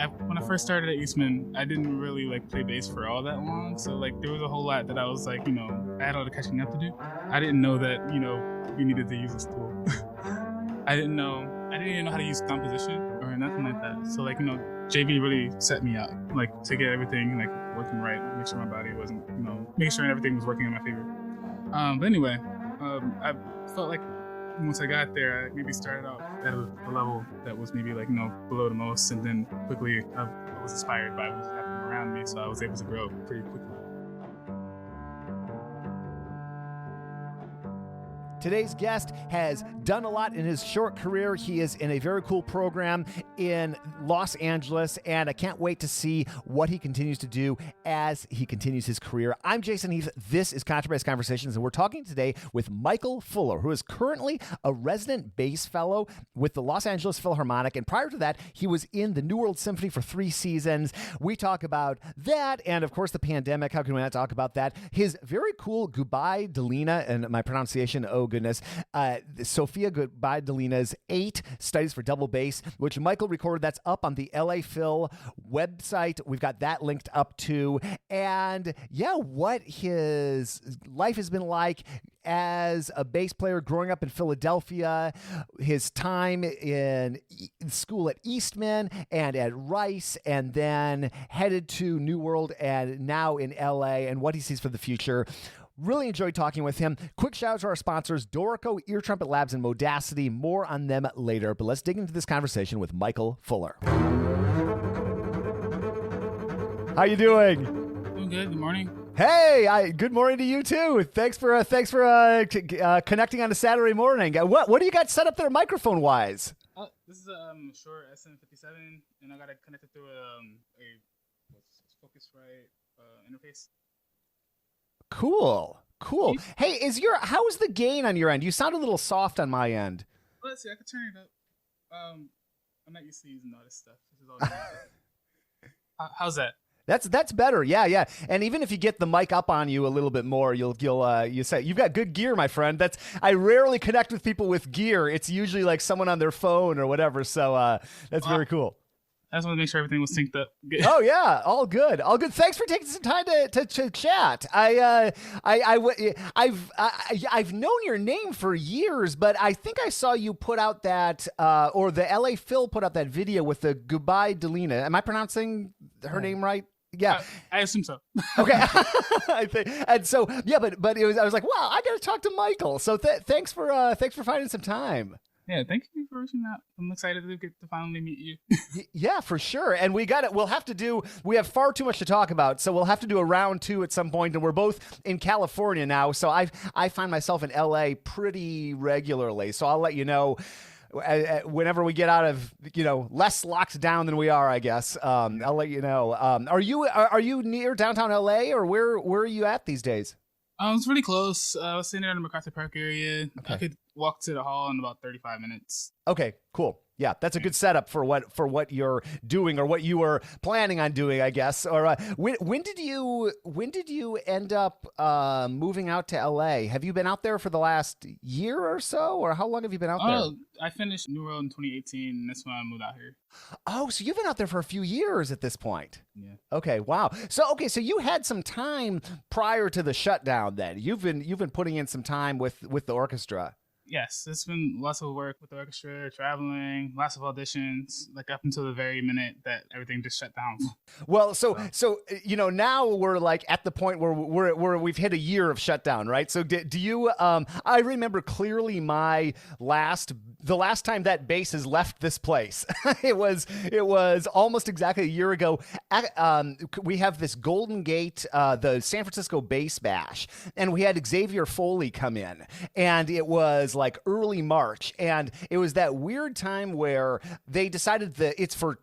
when I first started at Eastman, I didn't really like play bass for all that long. So like there was a whole lot that I was like, I had all the catching up to do. I didn't know that, we needed to use this tool. I didn't even know how to use composition or nothing like that. So like, JV really set me up, like to get everything like working right, make sure my body wasn't, making sure everything was working in my favor. But anyway, I felt like once I got there, I maybe started out at a level that was maybe like, below the most. And then quickly I was inspired by what was happening around me. So I was able to grow pretty quickly. Today's guest has done a lot in his short career. He is in a very cool program in Los Angeles, and I can't wait to see what he continues to do as he continues his career. I'm Jason Heath. This is Contrabass Conversations, and we're talking today with Michael Fuller, who is currently a resident bass fellow with the Los Angeles Philharmonic, and prior to that, he was in the New World Symphony for 3 seasons. We talk about that, and of course, the pandemic. How can we not talk about that? His very cool Gubaidulina, and my pronunciation, goodness, Sofia Gubaidulina's 8 Studies for Double Bass, which Michael recorded. That's up on the LA Phil website. We've got that linked up too. And yeah, what his life has been like as a bass player growing up in Philadelphia, his time in school at Eastman and at Rice, and then headed to New World and now in LA, and what he sees for the future. Really enjoyed talking with him. Quick shout out to our sponsors, Dorico, Ear Trumpet Labs, and Modacity. More on them later, but let's dig into this conversation with Michael Fuller. How you doing? Doing good. Good morning. Hey, good morning to you too. Thanks for connecting on a Saturday morning. What do you got set up there microphone wise? This is a Shure SM57, and I got it connected through a Focusrite interface. Cool. Hey, how's the gain on your end? You sound a little soft on my end. Let's see, I can turn it up. I'm not used to using all this stuff. This is all how's that? That's better. Yeah. And even if you get the mic up on you a little bit more, you say you've got good gear, my friend. I rarely connect with people with gear. It's usually like someone on their phone or whatever. So that's very cool. I just want to make sure everything was synced up. Oh yeah, all good. Thanks for taking some time to chat. I've known your name for years, but I think I saw you put out that, or the LA Phil put out that video with the Gubaidulina. Am I pronouncing her name right? Yeah, I assume so. Okay, I think, and so yeah, but it was. I was like, wow, I got to talk to Michael. So thanks for finding some time. Yeah, thank you for reaching out. I'm excited to get to finally meet you. Yeah, for sure. And we have far too much to talk about, so we'll have to do a round 2 at some point, and we're both in California now, so I find myself in LA pretty regularly, so I'll let you know whenever we get out of, less locked down than we are, I guess. I'll let you know. Are you near downtown LA, or where are you at these days? It's really close. I was sitting there in the MacArthur Park area. Okay. I could walk to the hall in about 35 minutes. Okay, cool. Yeah, that's a good setup for what you're doing, or what you were planning on doing, I guess. Or when did you end up moving out to LA? Have you been out there for the last year or so, or how long have you been out there? I finished New World in 2018, and that's when I moved out here. Oh, so you've been out there for a few years at this point. Yeah. Okay, wow. So you had some time prior to the shutdown then. You've been putting in some time with the orchestra. Yes, it's been lots of work with the orchestra, traveling, lots of auditions, like up until the very minute that everything just shut down. Well, so now we're like at the point where we've hit a year of shutdown, right? So do you? I remember clearly the last time that bass has left this place. it was almost exactly a year ago. We have this Golden Gate, the San Francisco Bass Bash, and we had Xavier Foley come in, and it was like early March, and it was that weird time where they decided that it's for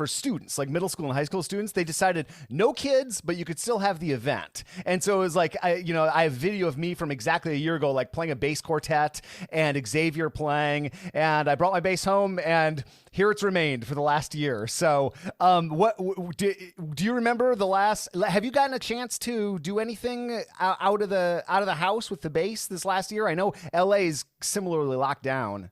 students, like middle school and high school students. They decided no kids, but you could still have the event. And so it was like, I have video of me from exactly a year ago, like playing a bass quartet and Xavier playing, and I brought my bass home, and here it's remained for the last year. So what do you remember have you gotten a chance to do anything out of the house with the bass this last year? I know LA is similarly locked down.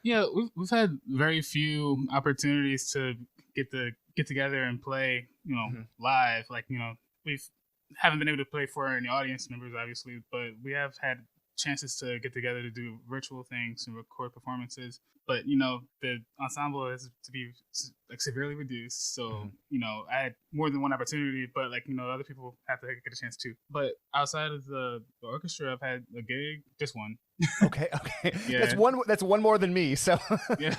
Yeah, we've had very few opportunities to get together and play, live. Like, we've haven't been able to play for any audience members, obviously, but we have had chances to get together to do virtual things and record performances. But the ensemble is to be like severely reduced, so I had more than one opportunity, but like other people have to get a chance too. But outside of the orchestra, I've had a gig, just one. Okay. Yeah. That's one more than me. So yeah.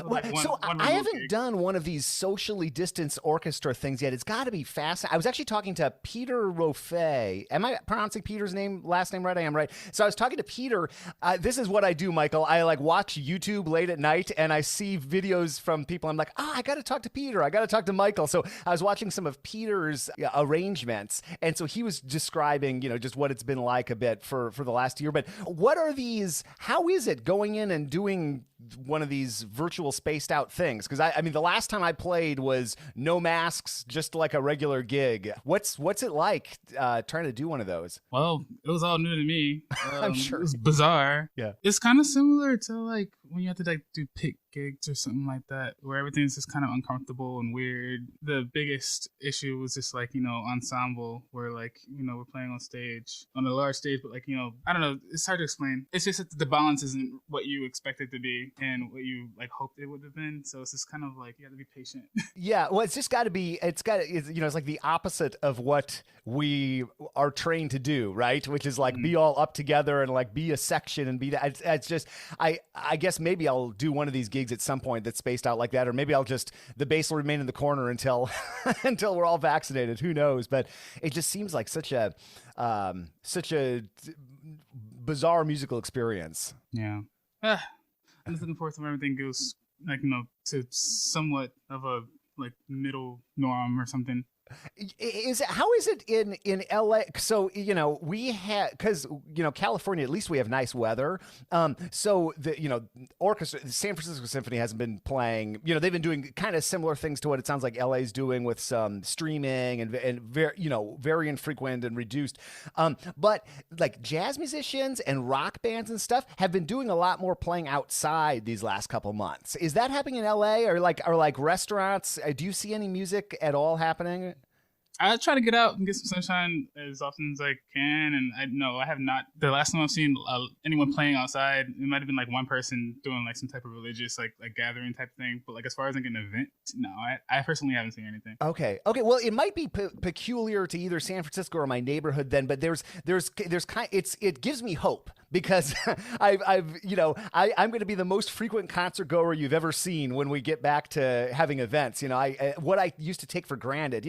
I haven't done one of these socially distanced orchestra things yet. It's got to be fascinating. I was actually talking to Peter Roffet. Am I pronouncing Peter's last name right? I am right. So I was talking to Peter. This is what I do, Michael. I like watch YouTube late at night and I see videos from people. I'm like, I got to talk to Peter. I got to talk to Michael. So I was watching some of Peter's arrangements, and so he was describing, just what it's been like a bit for the last year. But what are these? How is it going in and doing one of these virtual spaced out things? Because I mean, the last time I played was no masks, just like a regular gig. What's it like trying to do one of those? Well, it was all new to me. I'm sure it was bizarre. Yeah, it's kind of similar to like when you have to like do pick gigs or something like that, where everything's just kind of uncomfortable and weird. The biggest issue was just like ensemble, where like we're playing on stage, on a large stage, but like I don't know, it's hard to explain. It's just that the balance isn't what you expect it to be and what you like hoped it would have been. So it's just kind of like you have to be patient. Yeah, well, it's just got to be. It's like the opposite of what we are trained to do, right? Which is like be all up together and like be a section and be that. It's just I guess maybe I'll do one of these gigs at some point that's spaced out like that, or maybe the bass will remain in the corner until until we're all vaccinated. Who knows? But it just seems like such a bizarre musical experience. Yeah. I'm just looking forward to when everything goes like to somewhat of a like middle norm or something. How is it in LA? So we had, because California, at least we have nice weather. So the orchestra, the San Francisco Symphony hasn't been playing. They've been doing kind of similar things to what it sounds like LA's doing with some streaming and very infrequent and reduced. But like jazz musicians and rock bands and stuff have been doing a lot more playing outside these last couple months. Is that happening in LA or like restaurants? Do you see any music at all happening? I try to get out and get some sunshine as often as I can, and I have not. The last time I've seen anyone playing outside, it might have been like one person doing like some type of religious like gathering type thing. But like as far as like an event, no, I personally haven't seen anything. Okay. Well, it might be peculiar to either San Francisco or my neighborhood then, but there's it gives me hope because I'm going to be the most frequent concert goer you've ever seen when we get back to having events. What I used to take for granted.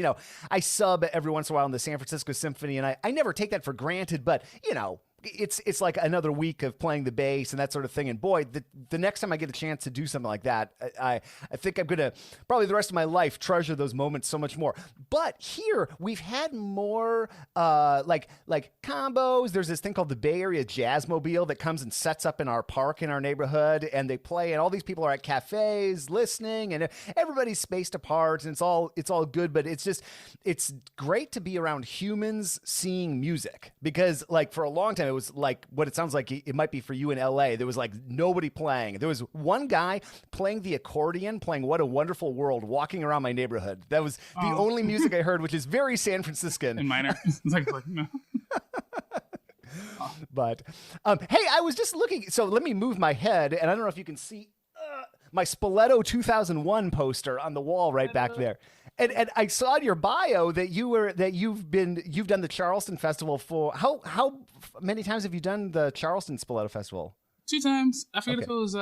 I sub every once in a while in the San Francisco Symphony, and I never take that for granted, but it's like another week of playing the bass and that sort of thing. And boy, the next time I get a chance to do something like that, I think I'm gonna probably the rest of my life treasure those moments so much more. But here we've had more like combos. There's this thing called the Bay Area Jazzmobile that comes and sets up in our park in our neighborhood, and they play, and all these people are at cafes listening, and everybody's spaced apart, and it's all good. But it's great to be around humans seeing music, because like for a long time it was like what it sounds like it might be for you in LA. There was like nobody playing. There was one guy playing the accordion, playing What a Wonderful World, walking around my neighborhood. That was the only music I heard, which is very San Franciscan. And minor. like no. But hey, I was just looking. So let me move my head, and I don't know if you can see my Spoleto 2001 poster on the wall right back there. And I saw in your bio that you've done the Charleston Festival for how many times have you done the Charleston Spoleto Festival? 2 times. I forget if it was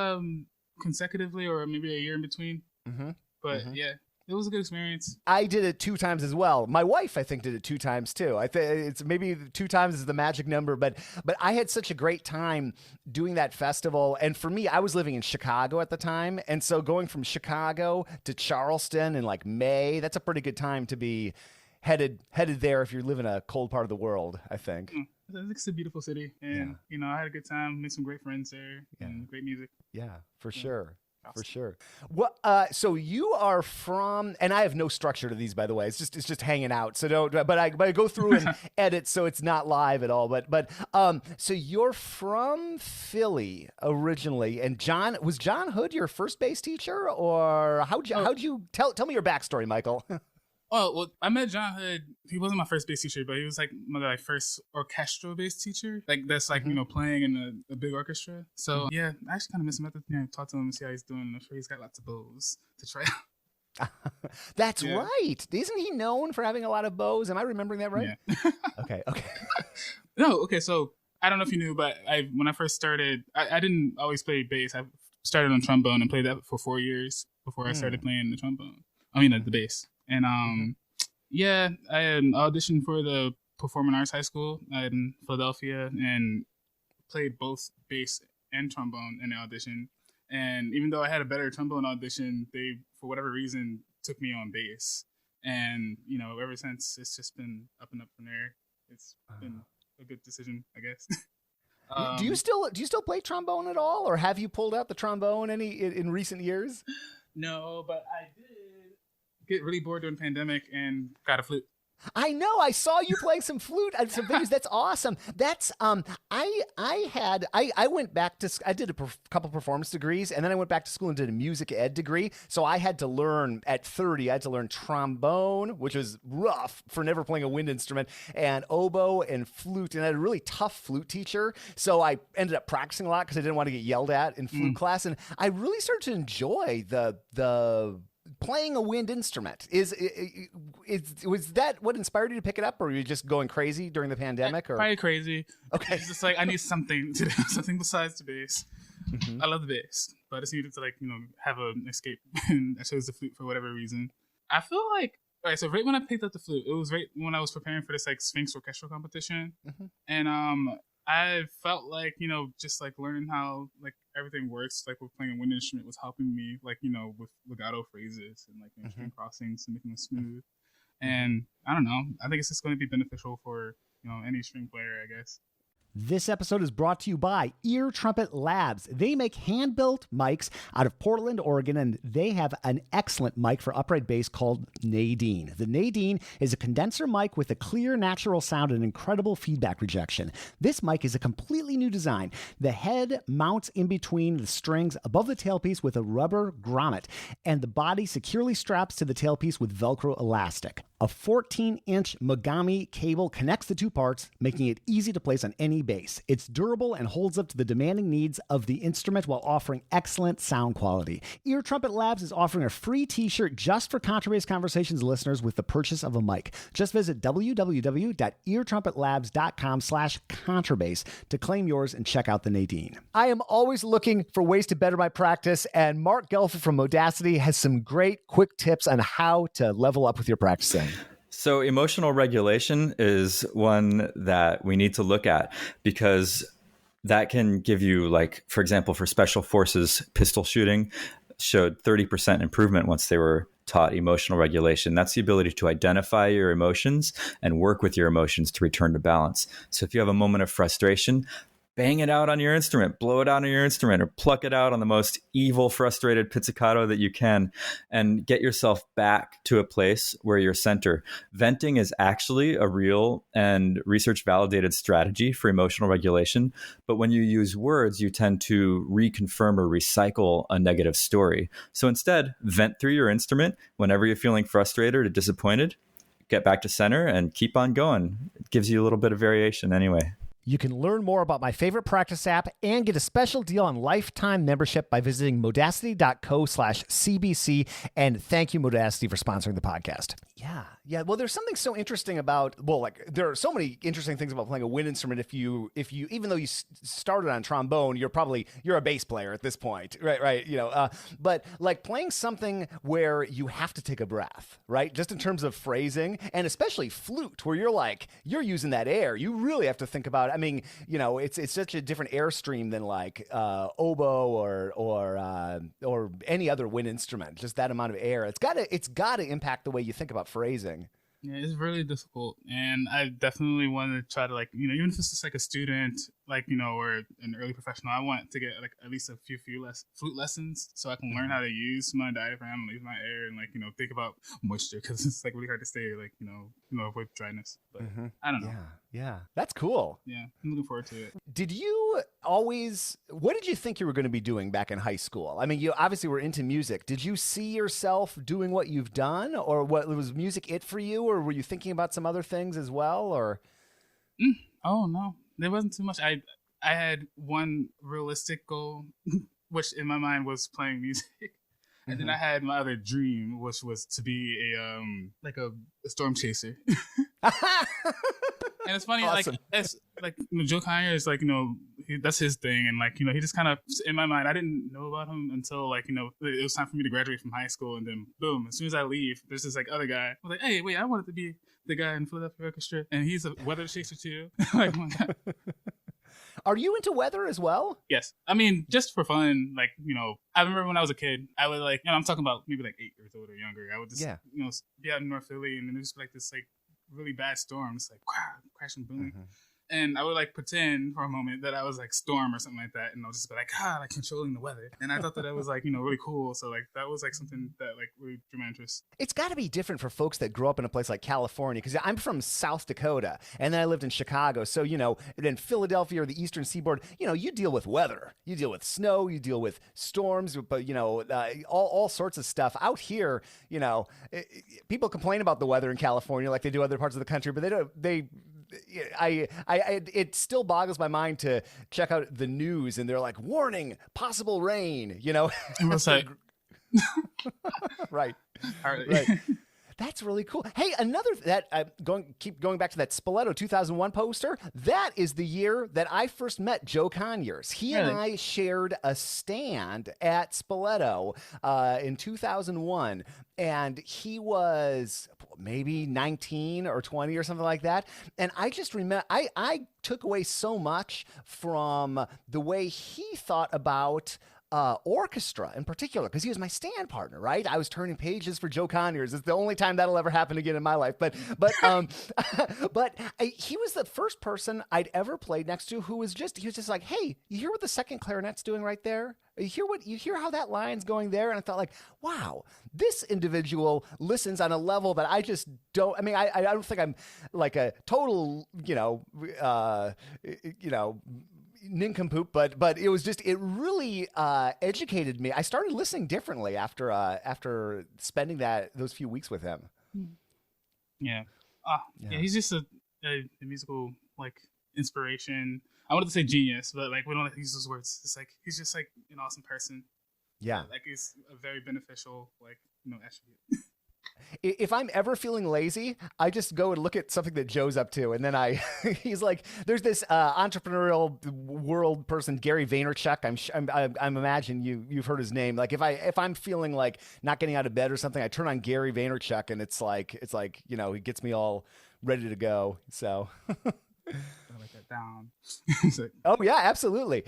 consecutively or maybe a year in between. Mm-hmm. But yeah, it was a good experience. I did it 2 times as well. My wife, I think, did it 2 times too. I think it's maybe 2 times is the magic number, but I had such a great time doing that festival. And for me, I was living in Chicago at the time, and so going from Chicago to Charleston in like May, that's a pretty good time to be headed there if you live in a cold part of the world, I think. It's a beautiful city, and I had a good time, made some great friends there, and great music. Yeah, for sure. For sure. Well, so you are from, and I have no structure to these, by the way. It's just hanging out. So don't. But I go through and edit, so it's not live at all. But so you're from Philly originally, and John Hood your first bass teacher, or how'd you tell me your backstory, Michael? Oh, well, I met John Hood. He wasn't my first bass teacher, but he was like my first orchestral bass teacher. Like that's like, playing in a big orchestra. So yeah, I actually kind of miss him. I have to talk to him and see how he's doing. I'm sure he's got lots of bows to try out. That's right. Isn't he known for having a lot of bows? Am I remembering that right? Yeah. Okay. No, okay. So I don't know if you knew, but when I first started, I didn't always play bass. I started on trombone and played that for 4 years before I started playing the trombone. The bass. And I auditioned for the Performing Arts High School in Philadelphia and played both bass and trombone in the audition. And even though I had a better trombone audition, they, for whatever reason, took me on bass. And ever since, it's just been up and up from there. It's been a good decision, I guess. Do you still play trombone at all, or have you pulled out the trombone in recent years? No, but I did get really bored during the pandemic and got a flute. I know. I saw you playing some flute at some videos. That's awesome. That's I went back to, I did a couple performance degrees, and then I went back to school and did a music ed degree. So I had to learn at 30. I had to learn trombone, which was rough for never playing a wind instrument, and oboe and flute. And I had a really tough flute teacher, so I ended up practicing a lot because I didn't want to get yelled at in flute class. And I really started to enjoy the playing a wind instrument. Was that what inspired you to pick it up, or were you just going crazy during the pandemic? Or probably crazy. Okay, it's just like I need something to do, something besides the bass. I love the bass, but I just needed to have an escape, and I chose the flute for whatever reason. I feel like so right when I picked up the flute, it was right when I was preparing for this Sphinx orchestral competition, and I felt like just learning how everything works with playing a wind instrument was helping me with legato phrases and string crossings and making them smooth. And I don't know, I think it's just going to be beneficial for any string player, I guess. This episode is brought to you by Ear Trumpet Labs. They make hand-built mics out of Portland, Oregon, and they have an excellent mic for upright bass called Nadine. The Nadine is a condenser mic with a clear, natural sound and incredible feedback rejection. This mic is a completely new design. The head mounts in between the strings above the tailpiece with a rubber grommet, and the body securely straps to the tailpiece with Velcro elastic. A 14-inch Mogami cable connects the two parts, making it easy to place on any bass. It's durable and holds up to the demanding needs of the instrument while offering excellent sound quality. Ear Trumpet Labs is offering a free t-shirt just for Contrabass Conversations listeners with the purchase of a mic. Just visit www.eartrumpetlabs.com/contrabass to claim yours and check out the Nadine. I am always looking for ways to better my practice, and Mark Gelfer from Modacity has some great quick tips on how to level up with your practicing. So emotional regulation is one that we need to look at, because that can give you, for example, for special forces, pistol shooting showed 30% improvement once they were taught emotional regulation. That's the ability to identify your emotions and work with your emotions to return to balance. So if you have a moment of frustration, bang it out on your instrument, blow it out on your instrument, or pluck it out on the most evil, frustrated pizzicato that you can, and get yourself back to a place where you're center. Venting is actually a real and research-validated strategy for emotional regulation, but when you use words, you tend to reconfirm or recycle a negative story. So instead, vent through your instrument whenever you're feeling frustrated or disappointed, get back to center, and keep on going. It gives you a little bit of variation anyway. You can learn more about my favorite practice app and get a special deal on lifetime membership by visiting modacity.co/CBC. And thank you, Modacity, for sponsoring the podcast. Yeah. Well, there's something so interesting about, there are so many interesting things about playing a wind instrument. If you, even though you started on trombone, you're a bass player at this point, right? But playing something where you have to take a breath, right? Just in terms of phrasing, and especially flute, where you're using that air. You really have to think about, it's such a different airstream than oboe or any other wind instrument. Just that amount of air. It's got to impact the way you think about phrasing. Yeah, it's really difficult, and I definitely want to try to even if it's just a student like, or an early professional, I want to get like at least a few flute lessons so I can learn how to use my diaphragm and use my air and like, think about moisture because it's like really hard to stay like, avoid dryness. But I don't know. Yeah. That's cool. Yeah. I'm looking forward to it. Did you what did you think you were going to be doing back in high school? I mean, you obviously were into music. Did you see yourself doing what you've done, or was music it for you, or were you thinking about some other things as well, or? Oh no, there wasn't too much. I had one realistic goal, which in my mind was playing music, and then I had my other dream, which was to be a storm chaser. And it's funny, awesome. like Joe Kanye is like, that's his thing, and like, he just kind of, in my mind, I didn't know about him until like, it was time for me to graduate from high school, and then boom, as soon as I leave, there's this like other guy. I was like, hey, wait, I wanted to be the guy in Philadelphia Orchestra, and he's a weather chaser too. Like, oh my God. Are you into weather as well? Yes. I mean, just for fun, like, I remember when I was a kid, I would like, I'm talking about maybe like 8 years old or younger. I would just, be out in North Philly, and then it was like this like really bad storm. It's like, crashing, booming. And I would like pretend for a moment that I was like Storm or something like that, and I'll just be like, like controlling the weather. And I thought that was like, really cool. So like that was like something that like really drew my interest. It's got to be different for folks that grow up in a place like California, because I'm from South Dakota, and then I lived in Chicago. So in Philadelphia or the Eastern Seaboard, you deal with weather, you deal with snow, you deal with storms, but all sorts of stuff. Out here, people complain about the weather in California like they do other parts of the country, but it still boggles my mind to check out the news, and they're like, warning, possible rain, It's like, right. That's really cool. Hey, keep going back to that Spoleto 2001 poster. That is the year that I first met Joe Conyers. He and I shared a stand at Spoleto in 2001, and he was maybe 19 or 20 or something like that. And I just remember, I took away so much from the way he thought about orchestra in particular, because he was my stand partner, right? I was turning pages for Joe Conyers. It's the only time that'll ever happen again in my life. But he was the first person I'd ever played next to he was just like, hey, you hear what the second clarinet's doing right there? You hear how that line's going there? And I thought like, wow, this individual listens on a level that I just don't. I mean, I don't think I'm like a total, nincompoop, but it was just, it really educated me. I started listening differently after spending those few weeks with him. Yeah. He's just a musical like inspiration. I wanted to say genius, but like we don't like to use those words. It's like he's just like an awesome person. Yeah. Like he's a very beneficial like attribute. If I'm ever feeling lazy, I just go and look at something that Joe's up to, and then he's like, there's this entrepreneurial world person, Gary Vaynerchuk. I'm imagine you've heard his name. Like if I'm feeling like not getting out of bed or something, I turn on Gary Vaynerchuk, and it's like he gets me all ready to go. So I like that down. Oh yeah, absolutely.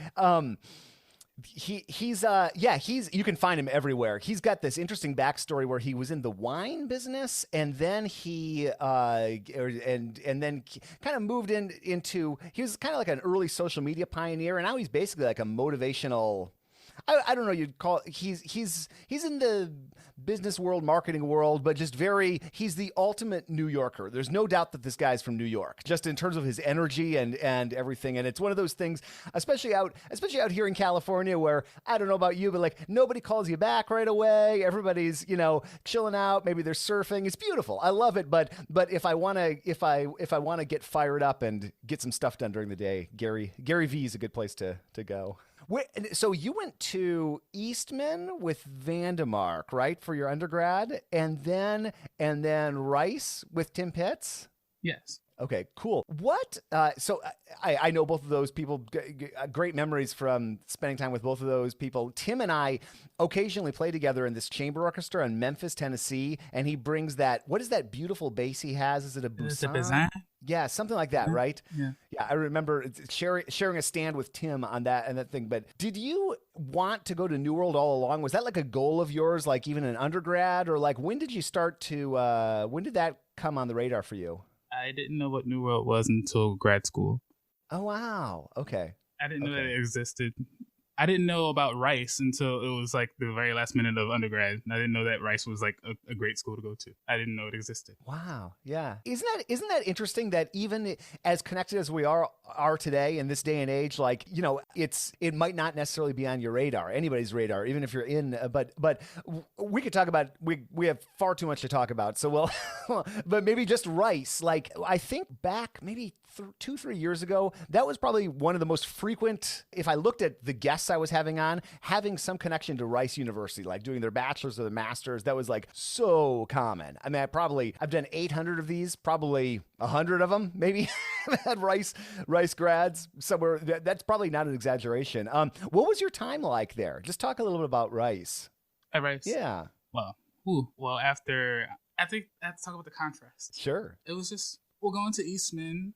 He's you can find him everywhere. He's got this interesting backstory where he was in the wine business, and then he and then kind of moved into he was kind of like an early social media pioneer, and now he's basically like a motivational, I don't know, you'd call it, he's in the business world, marketing world, but just he's the ultimate New Yorker. There's no doubt that this guy's from New York, just in terms of his energy and everything. And it's one of those things, especially out here in California, where I don't know about you, but like nobody calls you back right away. Everybody's, chilling out. Maybe they're surfing. It's beautiful. I love it. But if I want to get fired up and get some stuff done during the day, Gary V is a good place to go. So you went to Eastman with Vandermark, right, for your undergrad, and then Rice with Tim Pitts? Yes. Okay, cool. What? So I know both of those people. Great memories from spending time with both of those people. Tim and I occasionally play together in this chamber orchestra in Memphis, Tennessee, and he brings that. What is that beautiful bass he has? Is it a Busan? Yeah, something like that, right? Yeah. Yeah, I remember sharing a stand with Tim on that thing. But did you want to go to New World all along? Was that like a goal of yours, like even in undergrad, or like when did you start to? When did that come on the radar for you? I didn't know what New World was until grad school. Oh, wow. Okay. I didn't know that Okay. it existed. I didn't know about Rice until it was like the very last minute of undergrad. I didn't know that Rice was like a great school to go to. I didn't know it existed. Wow. Yeah. Isn't that interesting that even as connected as we are today in this day and age, like, it might not necessarily be on your radar, anybody's radar, even if you're in, but we could talk about, we have far too much to talk about. So but maybe just Rice. Like, I think back maybe 2-3 years ago, that was probably one of the most frequent, if I looked at the guests I was having on, having some connection to Rice University, like doing their bachelor's or their master's. That was like so common. I mean, I've done 800 of these, probably 100 of them maybe had Rice grads somewhere. That's probably not an exaggeration. What was your time like there? Just talk a little bit about Rice. At Rice? Yeah. Well, after, I think I have to talk about the contrast. Sure. It was just, going to Eastman,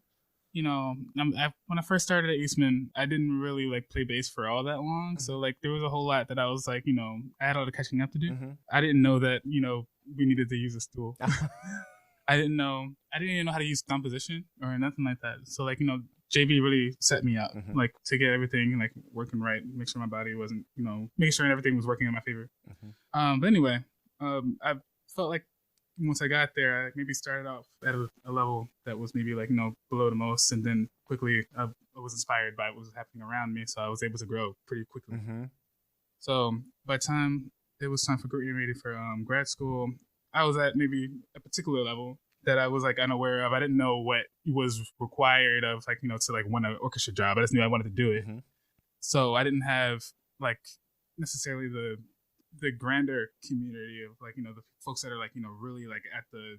when I first started at Eastman, I didn't really like play bass for all that long. So like there was a whole lot that I was like, I had all the catching up to do. I didn't know that, we needed to use a stool. I didn't even know how to use composition or nothing like that. So like, JB really set me up, like to get everything like working right, make sure my body wasn't, making sure everything was working in my favor. But anyway, I felt like once I got there, I maybe started off at a level that was maybe like, below the most. And then quickly I was inspired by what was happening around me. So I was able to grow pretty quickly. So by the time it was time for getting ready for grad school, I was at maybe a particular level that I was like unaware of. I didn't know what was required of like, to like win an orchestra job. I just knew I wanted to do it. So I didn't have like necessarily the grander community of like, the folks that are like, really like at the,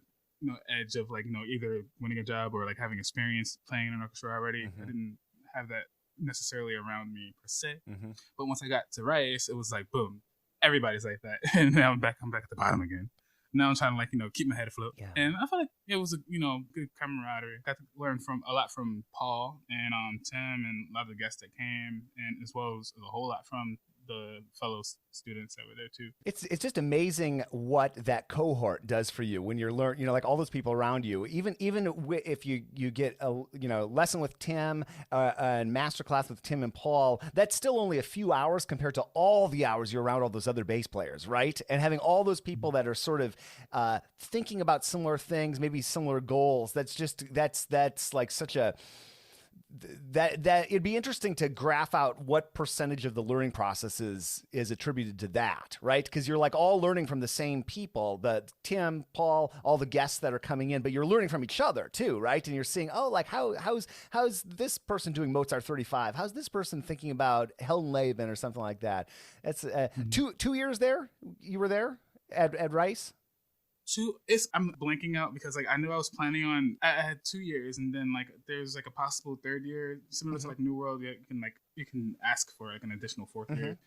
edge of like, either winning a job or like having experience playing in an orchestra already. I didn't have that necessarily around me per se. But once I got to Rice, it was like, boom, everybody's like that. And now I'm back at the bottom again. Now I'm trying to like, keep my head afloat. Yeah. And I feel like it was a, good camaraderie. Got to learn a lot from Paul and Tim and a lot of the guests that came, and as well as a whole lot from the fellow students that were there too. It's just amazing what that cohort does for you when you're like all those people around you. Even if you get a lesson with Tim and masterclass with Tim and Paul, that's still only a few hours compared to all the hours you're around all those other bass players, right? And having all those people that are sort of thinking about similar things, maybe similar goals. That's like such a that it'd be interesting to graph out what percentage of the learning process is attributed to that, right? Because you're like all learning from the same people, the Tim, Paul, all the guests that are coming in, but you're learning from each other too, right? And you're seeing, like how's this person doing Mozart 35? How's this person thinking about Heldenleben or something like that? That's 2 years there. You were there at Rice. I'm blanking out because like I knew I was planning on. I had 2 years, and then like there's like a possible third year, similar to like New World. You can ask for like an additional fourth year.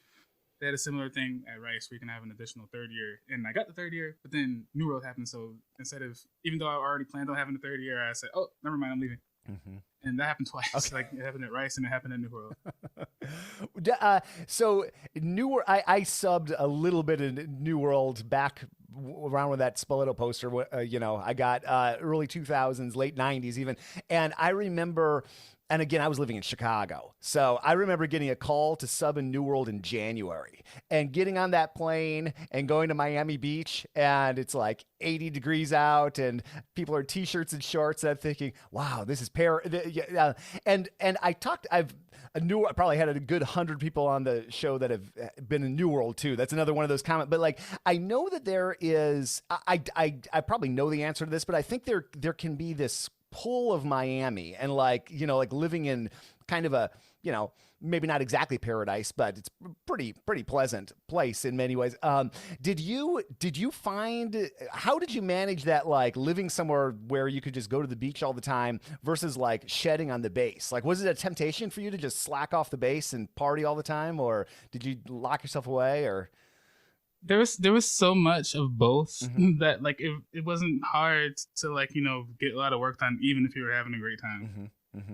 They had a similar thing at Rice where you can have an additional third year, and I got the third year, but then New World happened. So even though I already planned on having the third year, I said, "Oh, never mind, I'm leaving." And that happened twice. Okay. Like it happened at Rice and it happened at New World. So New World, I subbed a little bit in New World back around with that Spoleto poster. I got early 2000s, late 90s even, and I remember. And again, I was living in Chicago. So I remember getting a call to sub in New World in January and getting on that plane and going to Miami Beach. And it's like 80 degrees out and people are in t-shirts and shorts. And I'm thinking, wow, this is and I probably had a good 100 people on the show that have been in New World too. That's another one of those comments. But like, I know that there is, I probably know the answer to this, but I think there can be this pull of Miami and like living in kind of a, maybe not exactly paradise, but it's pretty pleasant place in many ways. Did you find, how did you manage that, like living somewhere where you could just go to the beach all the time versus like shedding on the bass? Like, was it a temptation for you to just slack off the bass and party all the time, or did you lock yourself away, or? There was so much of both that like it wasn't hard to like get a lot of work done even if you were having a great time.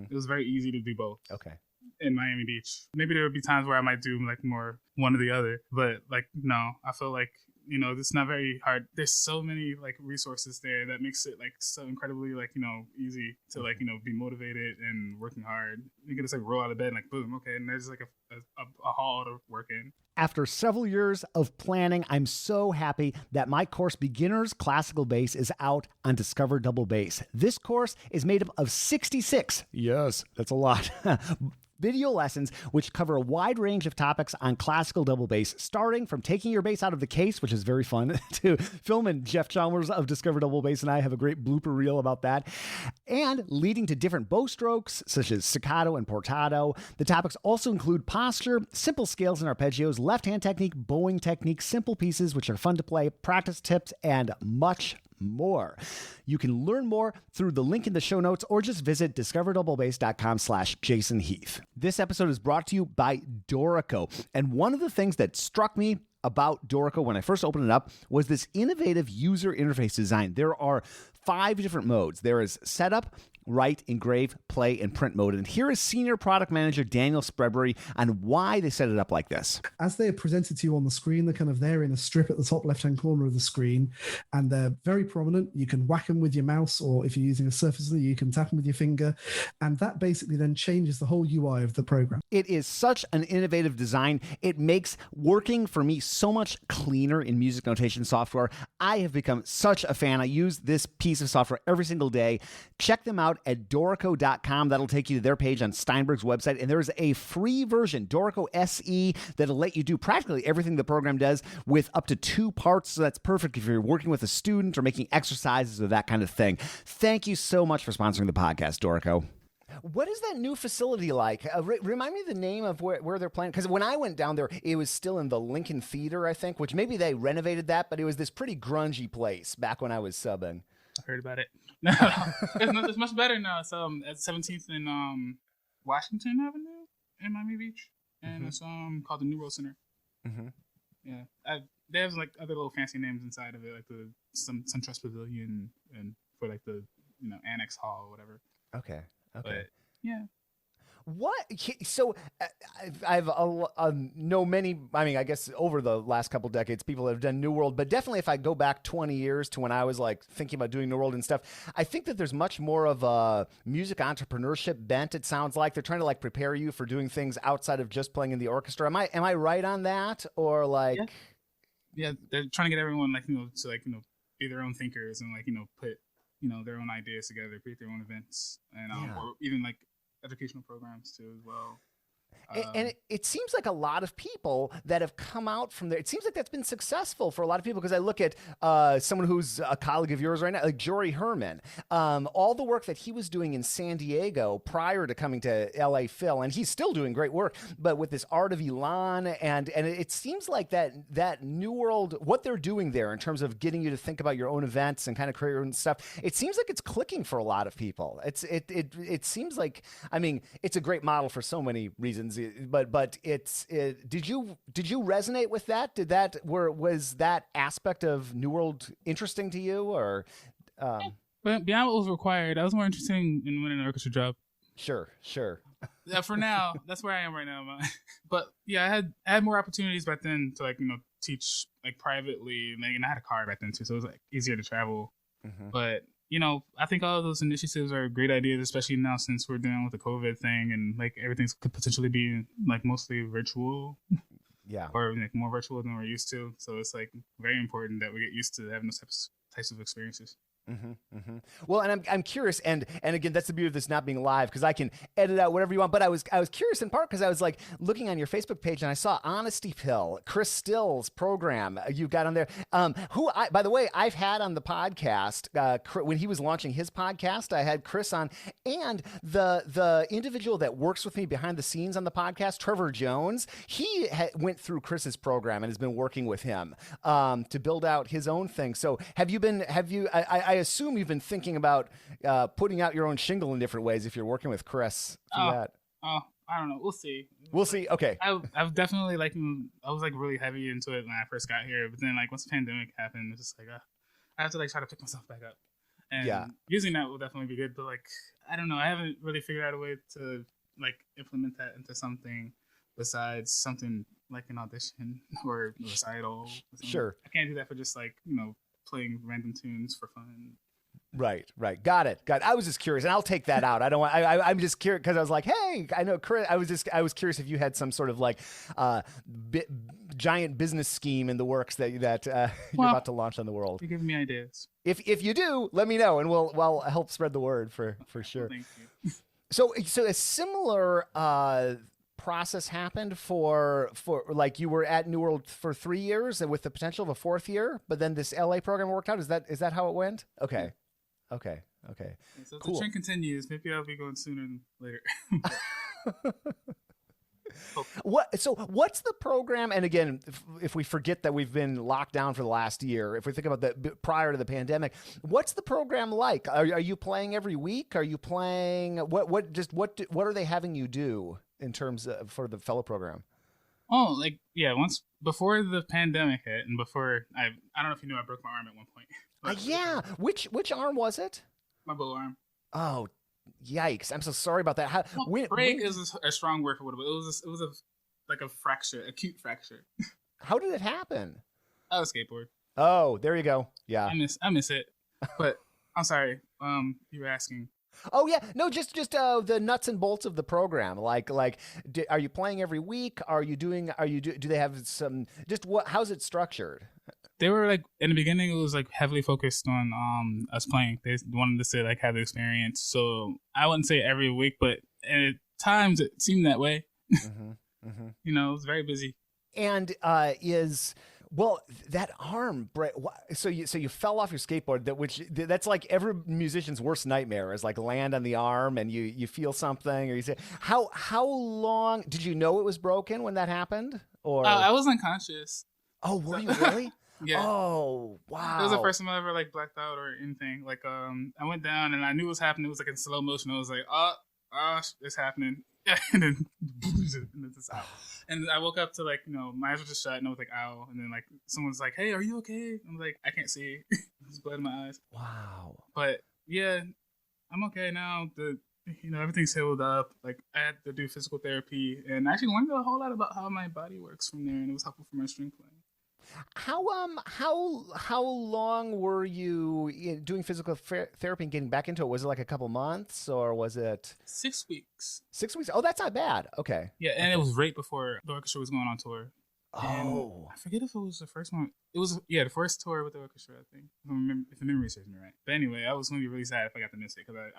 It was very easy to do both. Okay. In Miami Beach, maybe there would be times where I might do like more one or the other, but like no, I feel like you know, it's not very hard. There's so many like resources there that makes it like so incredibly like, you know, easy to like, you know, be motivated and working hard. You can just like roll out of bed and like boom, okay, and there's like a hall to work in. After several years of planning, I'm so happy that my course, Beginner's Classical Bass, is out on Discover Double Bass. This course is made up of 66, yes, that's a lot, video lessons which cover a wide range of topics on classical double bass, starting from taking your bass out of the case, which is very fun to film, and Jeff Chalmers of Discover Double Bass and I have a great blooper reel about that, and leading to different bow strokes such as staccato and portato. The topics also include posture, simple scales and arpeggios, left-hand technique, bowing technique, simple pieces which are fun to play, practice tips, and much more. You can learn more through the link in the show notes or just visit discoverdouble-bass.com/Jason Heath. This episode is brought to you by Dorico. And one of the things that struck me about Dorico when I first opened it up was this innovative user interface design. There are 5 different modes. There is setup, write, engrave, play, and print mode. And here is Senior Product Manager Daniel Spreadbury on why they set it up like this. As they are presented to you on the screen, they're kind of there in a strip at the top left-hand corner of the screen, and they're very prominent. You can whack them with your mouse, or if you're using a Surface, you can tap them with your finger, and that basically then changes the whole UI of the program. It is such an innovative design. It makes working for me so much cleaner in music notation software. I have become such a fan. I use this piece of software every single day. Check them out at Dorico.com. That'll take you to their page on Steinberg's website. And there's a free version, Dorico SE, that'll let you do practically everything the program does with up to 2 parts. So that's perfect if you're working with a student or making exercises or that kind of thing. Thank you so much for sponsoring the podcast, Dorico. What is that new facility like? Remind me the name of where they're playing. Because when I went down there, it was still in the Lincoln Theater, I think, which maybe they renovated that, but it was this pretty grungy place back when I was subbing. I heard about it. No, it's much better now. It's at 17th and Washington Avenue in Miami Beach, and it's called the New World Center. Yeah, they have like other little fancy names inside of it, like the SunTrust Pavilion and for like the Annex Hall or whatever. Okay. But yeah. What? So I've know many, I mean, I guess over the last couple decades, people have done New World, but definitely if I go back 20 years to when I was like thinking about doing New World and stuff, I think that there's much more of a music entrepreneurship bent. It sounds like they're trying to like prepare you for doing things outside of just playing in the orchestra. Am I right on that? Or like, yeah, they're trying to get everyone like, to like, be their own thinkers and like, put, their own ideas together, create their own events and, or even like educational programs too as well. And it seems like a lot of people that have come out from there, it seems like that's been successful for a lot of people, because I look at someone who's a colleague of yours right now, like Jory Herman, all the work that he was doing in San Diego prior to coming to LA Phil, and he's still doing great work, but with this Art of Elan, and it seems like that New World, what they're doing there in terms of getting you to think about your own events and kind of create your own stuff, it seems like it's clicking for a lot of people. It seems like, I mean, it's a great model for so many reasons. But did you resonate with that? Was that aspect of New World interesting to you, or? But beyond what was required, I was more interested in winning an orchestra job. Sure. Yeah, for now, that's where I am right now. But yeah, I had more opportunities back then to like teach like privately, and I had a car back then too, so it was like easier to travel. But I think all of those initiatives are great ideas, especially now since we're dealing with the COVID thing and like everything's could potentially be like mostly virtual. Yeah. Or like more virtual than we're used to. So it's like very important that we get used to having those types of experiences. Well, and I'm curious, and again, that's the beauty of this not being live, because I can edit out whatever you want. But I was curious in part because I was like looking on your Facebook page and I saw Honesty Pill, Chris Still's program you've got on there. Who by the way, I've had on the podcast when he was launching his podcast. I had Chris on, and the individual that works with me behind the scenes on the podcast, Trevor Jones. He went through Chris's program and has been working with him to build out his own thing. So have you? I assume you've been thinking about putting out your own shingle in different ways if you're working with Chris through that. I don't know. We'll see. Okay. I've definitely I was like really heavy into it when I first got here, but then like once the pandemic happened, it's just like I have to like try to pick myself back up. And using that will definitely be good, but like I don't know. I haven't really figured out a way to like implement that into something besides something like an audition or a recital. Sure. I can't do that for just like, playing random tunes for fun. Right. Got it. I was just curious, and I'll take that out. I don't want. I'm just curious because I was like, hey, I know Chris. I was curious if you had some sort of like giant business scheme in the works that you're about to launch on the world. You're giving me ideas. If you do, let me know, and we'll help spread the word for sure. Thank you. So a similar process happened for like you were at New World for 3 years and with the potential of a 4th year, but then this LA program worked out. Is that how it went? Okay. Okay. So if cool. the trend continues, maybe I'll be going sooner than later. What's the program? And again, if we forget that we've been locked down for the last year, if we think about prior to the pandemic, what's the program like? Are you playing every week? Are you playing what are they having you do in terms of for the fellow program? Oh, like once before the pandemic hit, and before I don't know if you knew I broke my arm at one point. Yeah, which arm was it? My bow arm. Oh, yikes! I'm so sorry about that. Break is a strong word for what it was. It was like a fracture, acute fracture. How did it happen? I was skateboard. Oh, there you go. Yeah, I miss it. But I'm sorry. You were asking. Oh yeah, no, just the nuts and bolts of the program. Like, are you playing every week? Do they have some? How's it structured? They were like in the beginning, it was like heavily focused on us playing. They wanted to say like have the experience. So I wouldn't say every week, but at times it seemed that way. It was very busy. And that arm, so you fell off your skateboard, that's like every musician's worst nightmare is like land on the arm and you feel something, or you say, how long did you know it was broken when that happened? Or I was unconscious. Oh, were you really? Yeah. Oh, wow. It was the first time I ever like blacked out or anything. Like I went down and I knew what was happening. It was like in slow motion. I was like, it's happening. And then it's out. And I woke up to like, my eyes were just shut and I was like, ow. And then like someone's like, hey, are you okay? I'm like, I can't see. There's blood in my eyes. Wow. But yeah, I'm okay now. Everything's healed up. Like I had to do physical therapy and I actually learned a whole lot about how my body works from there, and it was helpful for my string playing. How long were you doing physical therapy and getting back into it? Was it like a couple months or was it 6 weeks? 6 weeks. Oh, that's not bad. Okay. Yeah, and it was right before the orchestra was going on tour. Oh, I forget if it was the first one. It was the first tour with the orchestra, I think. If the memory serves me right. But anyway, I was going to be really sad if I got to miss it because I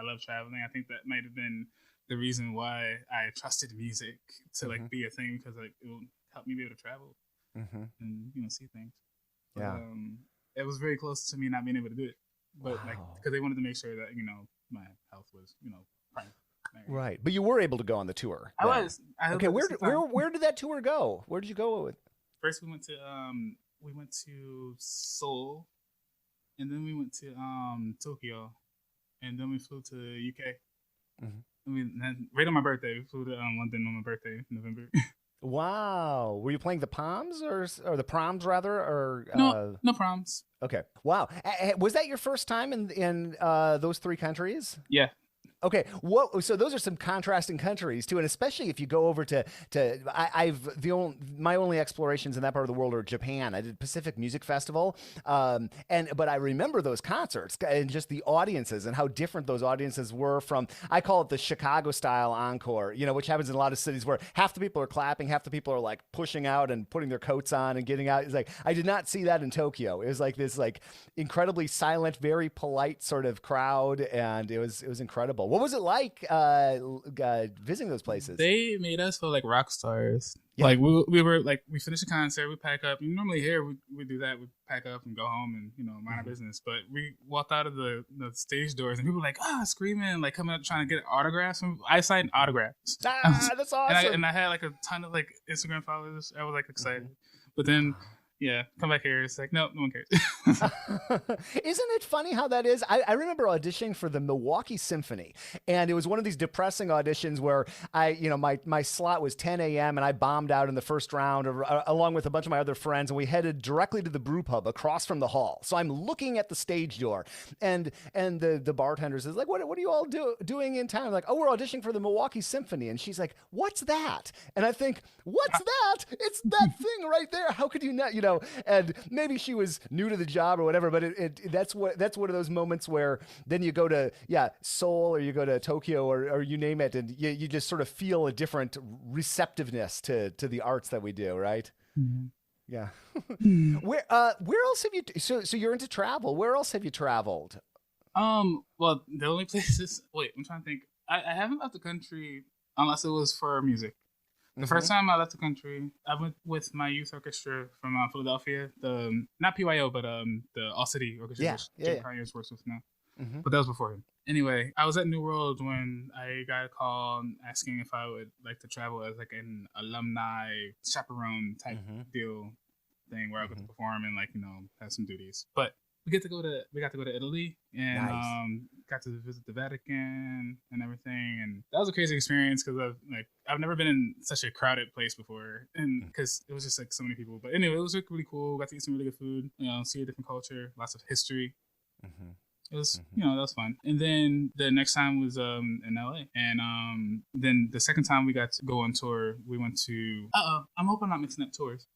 love traveling. I think that might have been the reason why I trusted music to like be a thing, because like it will help me be able to travel. And see things. Yeah. It was very close to me not being able to do it, but like because they wanted to make sure that my health was prime. Right, but you were able to go on the tour. I was. Okay, where did that tour go? Where did you go with? First, we went to Seoul, and then we went to Tokyo, and then we flew to UK. And then right on my birthday, we flew to London on my birthday in November. Wow. Were you playing the Palms or the Proms rather, or no Proms? Okay. Wow. Was that your first time in those 3 countries? Yeah. Okay, so those are some contrasting countries too, and especially if you go over to my only explorations in that part of the world are Japan. I did Pacific Music Festival, but I remember those concerts and just the audiences and how different those audiences were from. I call it the Chicago style encore, which happens in a lot of cities where half the people are clapping, half the people are like pushing out and putting their coats on and getting out. It's like I did not see that in Tokyo. It was like this like incredibly silent, very polite sort of crowd, and it was incredible. What was it like visiting those places? They made us feel like rock stars. Yeah. Like we were like, we finished a concert, we pack up. Normally here we do that, we pack up and go home and mind our business. But we walked out of the stage doors and people were like screaming, like coming up trying to get autographs. I signed autographs. That's awesome. And I had like a ton of like Instagram followers. I was like excited. But then Yeah, come back here. It's like, no one cares. Isn't it funny how that is? I remember auditioning for the Milwaukee Symphony, and it was one of these depressing auditions where my slot was 10 a.m. and I bombed out in the first round along with a bunch of my other friends, and we headed directly to the brew pub across from the hall. So I'm looking at the stage door, and the bartender says, like, what are you all doing in town? I'm like, oh, we're auditioning for the Milwaukee Symphony. And she's like, what's that? And I think, what's that? It's that thing right there. How could you not, and maybe she was new to the job or whatever, but that's one of those moments where then you go to Seoul or you go to Tokyo or you name it, and you just sort of feel a different receptiveness to the arts that we do, right? Mm-hmm. Yeah. Where else have you? So you're into travel. Where else have you traveled? Well, the only places. Wait, I'm trying to think. I haven't left the country unless it was for music. The first time I left the country, I went with my youth orchestra from Philadelphia. The not PYO, but the All City Orchestra, which Jim Conyers works with now. Mm-hmm. But that was before him. Anyway, I was at New World when I got a call asking if I would like to travel as like an alumni chaperone type deal thing where I got to perform and have some duties. But we got to go to Italy and got to visit the Vatican and everything, and that was a crazy experience because I've never been in such a crowded place before, and because it was just like so many people. But anyway, it was really cool. Got to eat some really good food, see a different culture, lots of history. It was that was fun. And then the next time was in LA, and then the second time we got to go on tour, we went to I'm hoping I'm not mixing up tours.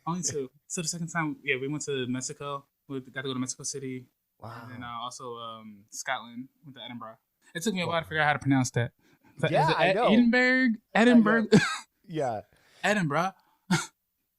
Only two. So the second time, we went to Mexico. We got to go to Mexico City. Wow. And then also Scotland, went to Edinburgh. It took me a while to figure out how to pronounce that. I know. Edinburgh. Yeah. Edinburgh.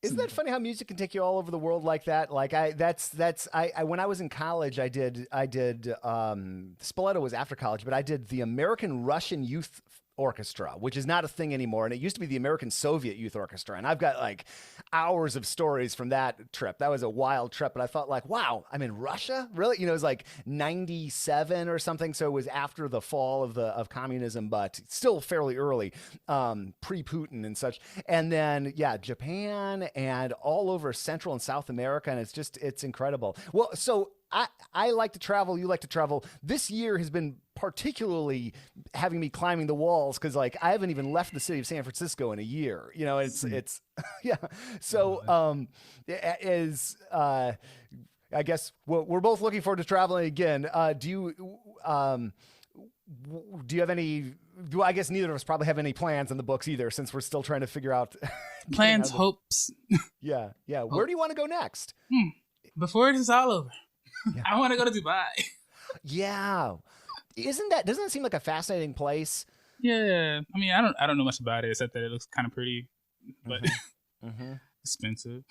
Isn't that funny how music can take you all over the world like that? Like when I was in college, I did Spoleto was after college, but I did the American Russian Youth Orchestra, which is not a thing anymore, and it used to be the American Soviet Youth Orchestra, and I've got like hours of stories from that trip. That was a wild trip, but I thought like, wow, I'm in Russia? Really? It was like 97 or something, so it was after the fall of communism, but still fairly early, pre-Putin and such. And then Japan and all over Central and South America, and it's incredible. Well, so I like to travel. You like to travel. This year has been particularly having me climbing the walls because I haven't even left the city of San Francisco in a year. It's yeah. So I guess we're both looking forward to traveling again. Do you have any? I guess neither of us probably have any plans in the books either, since we're still trying to figure out plans, hopes. Yeah. Where do you want to go next? Before it is all over. Yeah. I want to go to Dubai. Yeah. Doesn't that seem like a fascinating place? Yeah. I mean, I don't know much about it except that it looks kind of pretty, but expensive.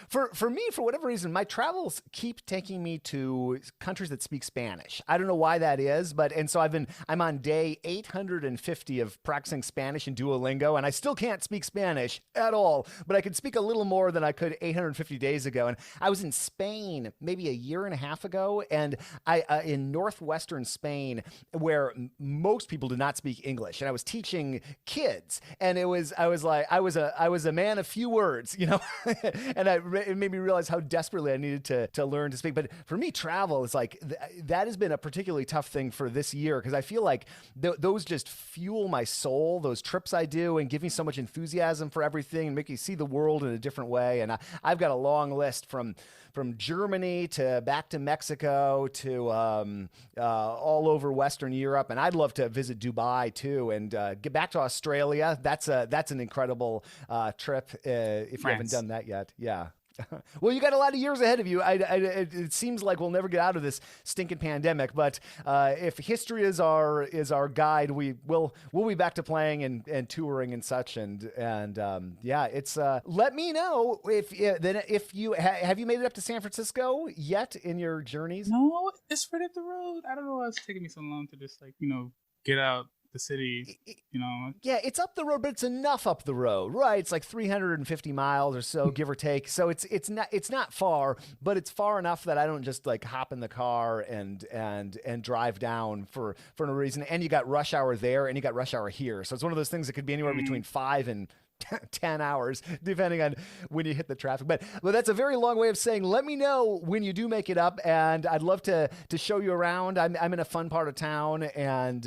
For me, for whatever reason, my travels keep taking me to countries that speak Spanish. I don't know why that is, so I'm on day 850 of practicing Spanish in Duolingo, and I still can't speak Spanish at all, but I could speak a little more than I could 850 days ago. And I was in Spain maybe a year and a half ago, and I in northwestern Spain, where most people do not speak English, and I was teaching kids, and I was a man of few words, and it made me realize how desperately I needed to learn to speak. But for me, travel is like, that has been a particularly tough thing for this year, because I feel like those just fuel my soul, those trips I do, and give me so much enthusiasm for everything and make me see the world in a different way. And I've got a long list from Germany to back to Mexico to all over Western Europe, and I'd love to visit Dubai too, and get back to Australia. That's an incredible trip if you haven't done that yet. Yeah. Well, you got a lot of years ahead of you. It seems like we'll never get out of this stinking pandemic, but if history is our guide, we'll be back to playing and touring and such. And it's let me know if you have you made it up to San Francisco yet in your journeys? No, it's right up the road. I don't know why it's taking me so long to just get out the city, Yeah, it's up the road, but it's enough up the road, right? It's like 350 miles or so, give or take. So it's not far, but it's far enough that I don't just hop in the car and drive down for no reason. And you got rush hour there, and you got rush hour here. So it's one of those things that could be anywhere between 5 and 10 hours, depending on when you hit the traffic. But that's a very long way of saying, let me know when you do make it up, and I'd love to show you around. I'm in a fun part of town, and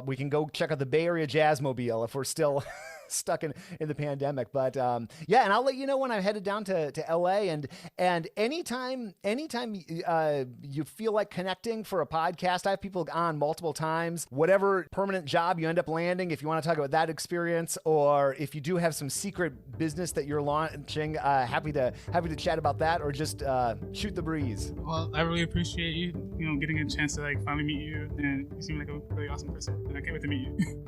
we can go check out the Bay Area Jazzmobile if we're still stuck in the pandemic. But yeah, and I'll let you know when I'm headed down to LA, and anytime you feel like connecting for a podcast, I have people on multiple times. Whatever permanent job you end up landing, if you want to talk about that experience, or if you do have some secret business that you're launching, happy to chat about that, or just shoot the breeze. Well, I really appreciate you getting a chance to like finally meet you, and you seem like a really awesome person, and I can't wait to meet you.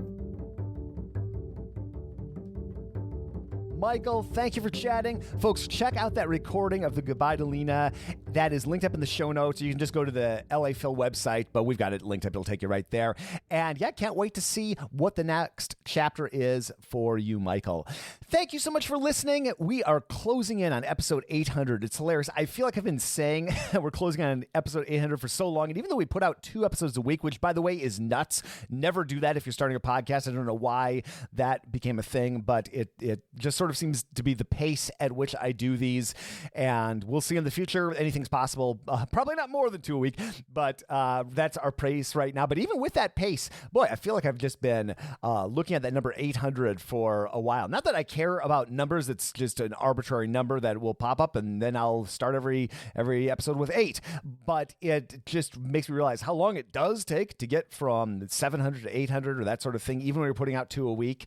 Michael, thank you for chatting. Folks, check out that recording of the Gubaidulina. That is linked up in the show notes. You can just go to the LA Phil website, but we've got it linked up. It'll take you right there. And yeah, can't wait to see what the next chapter is for you, Michael. Thank you so much for listening. We are closing in on episode 800. It's hilarious. I feel like I've been saying we're closing on episode 800 for so long. And even though we put out 2 episodes a week, which by the way is nuts, never do that if you're starting a podcast. I don't know why that became a thing, but it just sort of seems to be the pace at which I do these, and we'll see in the future. Anything's possible. Probably not more than 2 a week, but that's our pace right now. But even with that pace, boy, I feel like I've just been looking at that number 800 for a while. Not that I care about numbers. It's just an arbitrary number that will pop up, and then I'll start every episode with 8. But it just makes me realize how long it does take to get from 700 to 800 or that sort of thing, even when you're putting out 2 a week.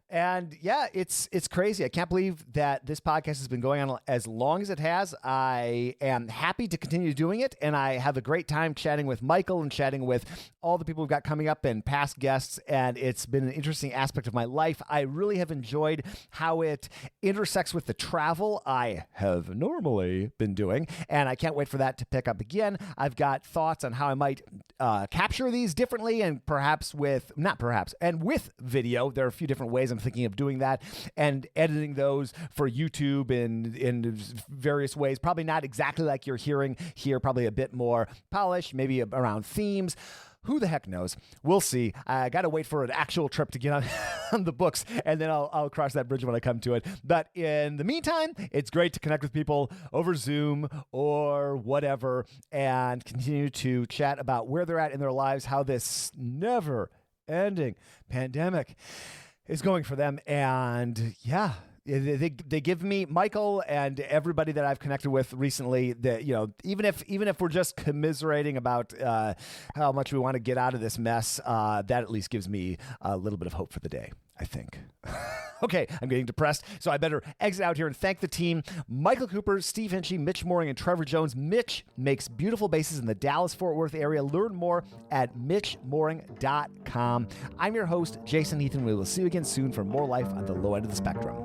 And yeah, it's crazy. I can't believe that this podcast has been going on as long as it has. I am happy to continue doing it, and I have a great time chatting with Michael and chatting with all the people we've got coming up and past guests, and it's been an interesting aspect of my life. I really have enjoyed how it intersects with the travel I have normally been doing, and I can't wait for that to pick up again. I've got thoughts on how I might capture these differently, and with video. There are a few different ways I'm thinking of doing that, and editing those for YouTube in various ways. Probably not exactly like you're hearing here, probably a bit more polished, maybe around themes. Who the heck knows? We'll see. I got to wait for an actual trip to get on the books, and then I'll cross that bridge when I come to it. But in the meantime, it's great to connect with people over Zoom or whatever and continue to chat about where they're at in their lives, how this never-ending pandemic is going for them. And yeah, they give me, Michael and everybody that I've connected with recently, that even if we're just commiserating about how much we want to get out of this mess, that at least gives me a little bit of hope for the day, I think. Okay, I'm getting depressed, so I better exit out here and thank the team. Michael Cooper, Steve Hinchy, Mitch Mooring, and Trevor Jones. Mitch makes beautiful basses in the Dallas-Fort Worth area. Learn more at mitchmooring.com. I'm your host, Jason Heathen. We will see you again soon for more life on the low end of the spectrum.